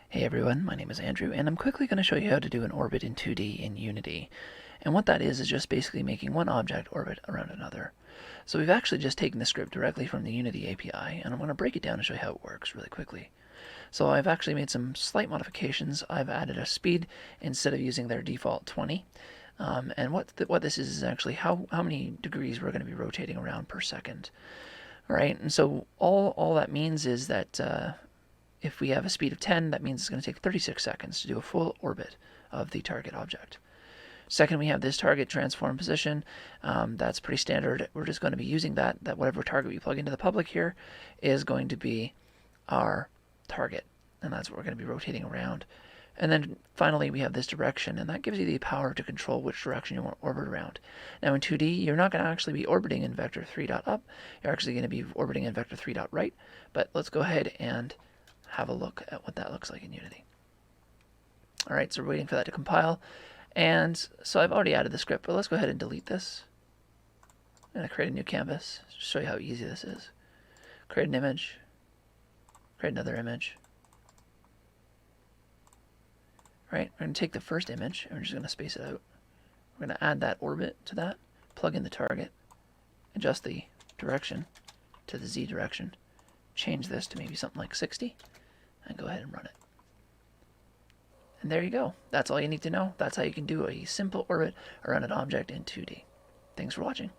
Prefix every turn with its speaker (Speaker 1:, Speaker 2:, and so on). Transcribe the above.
Speaker 1: Hey everyone, my name is Andrew, and I'm quickly going to show you how to do an orbit in 2D in Unity. And what that is just basically making one object orbit around another. So we've actually just taken the script directly from the Unity API, and I'm going to break it down and show you how it works really quickly. So I've actually made some slight modifications. I've added a speed instead of using their default 20. And what this is actually how many degrees we're going to be rotating around per second. All right, and so all that means is that if we have a speed of 10, that means it's going to take 36 seconds to do a full orbit of the target object. Second, we have this target transform position. That's pretty standard. We're just going to be using that whatever target we plug into the public here is going to be our target. And that's what we're going to be rotating around. And then finally, we have this direction, and that gives you the power to control which direction you want to orbit around. Now in 2D, you're not going to actually be orbiting in vector 3.up. You're actually going to be orbiting in vector 3.right. But let's go ahead and have a look at what that looks like in Unity. All right, so we're waiting for that to compile. And so I've already added the script, but let's go ahead and delete this. I'm going to create a new canvas to show you how easy this is. Create an image, create another image. All right, we're going to take the first image, and we're just going to space it out. We're going to add that orbit to that, plug in the target, adjust the direction to the Z direction, change this to maybe something like 60, and go ahead and run it. And there you go. That's all you need to know. That's how you can do a simple orbit around an object in 2D. Thanks for watching.